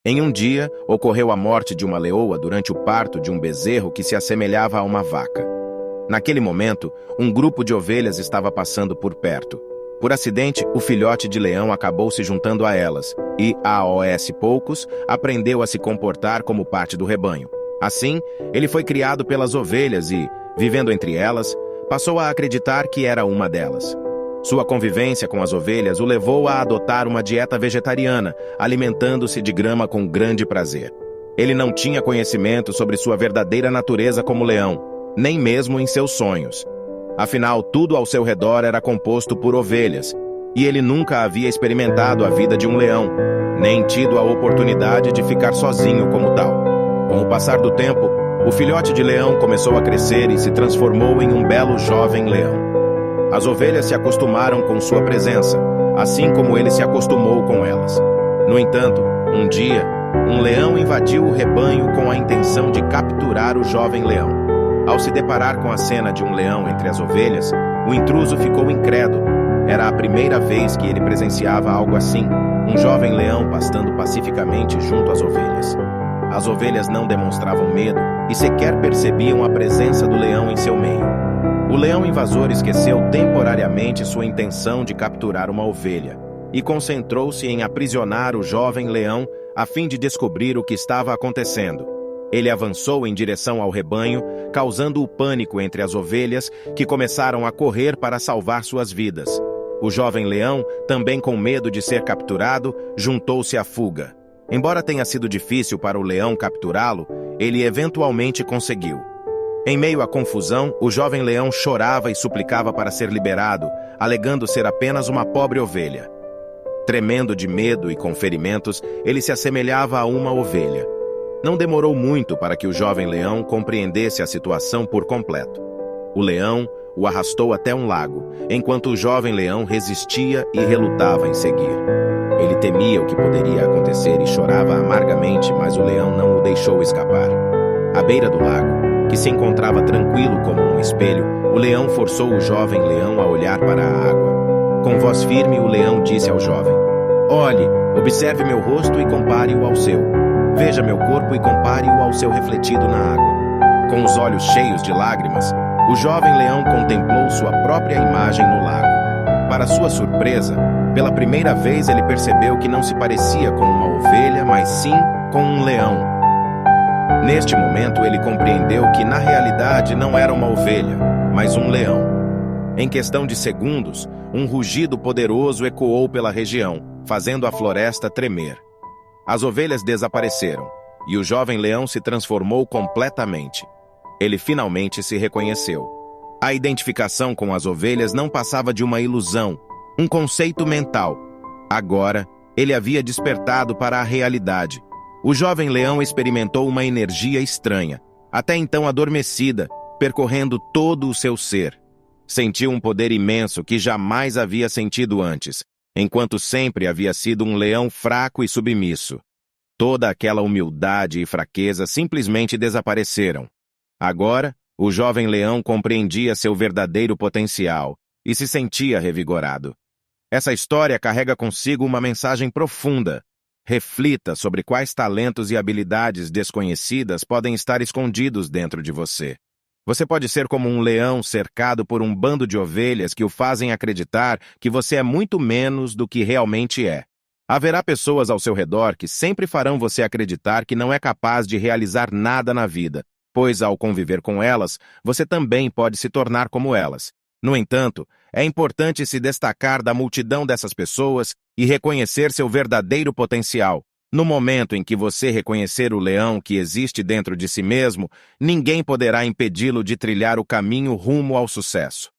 Em um dia, ocorreu a morte de uma leoa durante o parto de um bezerro que se assemelhava a uma vaca. Naquele momento, um grupo de ovelhas estava passando por perto. Por acidente, o filhote de leão acabou se juntando a elas e, aos poucos, aprendeu a se comportar como parte do rebanho. Assim, ele foi criado pelas ovelhas e, vivendo entre elas, passou a acreditar que era uma delas. Sua convivência com as ovelhas o levou a adotar uma dieta vegetariana, alimentando-se de grama com grande prazer. Ele não tinha conhecimento sobre sua verdadeira natureza como leão, nem mesmo em seus sonhos. Afinal, tudo ao seu redor era composto por ovelhas, e ele nunca havia experimentado a vida de um leão, nem tido a oportunidade de ficar sozinho como tal. Com o passar do tempo, o filhote de leão começou a crescer e se transformou em um belo jovem leão. As ovelhas se acostumaram com sua presença, assim como ele se acostumou com elas. No entanto, um dia, um leão invadiu o rebanho com a intenção de capturar o jovem leão. Ao se deparar com a cena de um leão entre as ovelhas, o intruso ficou incrédulo. Era a primeira vez que ele presenciava algo assim, um jovem leão pastando pacificamente junto às ovelhas. As ovelhas não demonstravam medo e sequer percebiam a presença do leão em seu meio. O leão invasor esqueceu temporariamente sua intenção de capturar uma ovelha e concentrou-se em aprisionar o jovem leão a fim de descobrir o que estava acontecendo. Ele avançou em direção ao rebanho, causando o pânico entre as ovelhas, que começaram a correr para salvar suas vidas. O jovem leão, também com medo de ser capturado, juntou-se à fuga. Embora tenha sido difícil para o leão capturá-lo, ele eventualmente conseguiu. Em meio à confusão, o jovem leão chorava e suplicava para ser liberado, alegando ser apenas uma pobre ovelha. Tremendo de medo e com ferimentos, ele se assemelhava a uma ovelha. Não demorou muito para que o jovem leão compreendesse a situação por completo. O leão o arrastou até um lago, enquanto o jovem leão resistia e relutava em seguir. Ele temia o que poderia acontecer e chorava amargamente, mas o leão não o deixou escapar. À beira do lago, que se encontrava tranquilo como um espelho, o leão forçou o jovem leão a olhar para a água. Com voz firme, o leão disse ao jovem: "Olhe, observe meu rosto e compare-o ao seu. Veja meu corpo e compare-o ao seu refletido na água." Com os olhos cheios de lágrimas, o jovem leão contemplou sua própria imagem no lago. Para sua surpresa, pela primeira vez ele percebeu que não se parecia com uma ovelha, mas sim com um leão. Neste momento, ele compreendeu que, na realidade, não era uma ovelha, mas um leão. Em questão de segundos, um rugido poderoso ecoou pela região, fazendo a floresta tremer. As ovelhas desapareceram, e o jovem leão se transformou completamente. Ele finalmente se reconheceu. A identificação com as ovelhas não passava de uma ilusão, um conceito mental. Agora, ele havia despertado para a realidade. O jovem leão experimentou uma energia estranha, até então adormecida, percorrendo todo o seu ser. Sentiu um poder imenso que jamais havia sentido antes, enquanto sempre havia sido um leão fraco e submisso. Toda aquela humildade e fraqueza simplesmente desapareceram. Agora, o jovem leão compreendia seu verdadeiro potencial e se sentia revigorado. Essa história carrega consigo uma mensagem profunda. Reflita sobre quais talentos e habilidades desconhecidas podem estar escondidos dentro de você. Você pode ser como um leão cercado por um bando de ovelhas que o fazem acreditar que você é muito menos do que realmente é. Haverá pessoas ao seu redor que sempre farão você acreditar que não é capaz de realizar nada na vida, pois ao conviver com elas, você também pode se tornar como elas. No entanto, é importante se destacar da multidão dessas pessoas e reconhecer seu verdadeiro potencial. No momento em que você reconhecer o leão que existe dentro de si mesmo, ninguém poderá impedi-lo de trilhar o caminho rumo ao sucesso.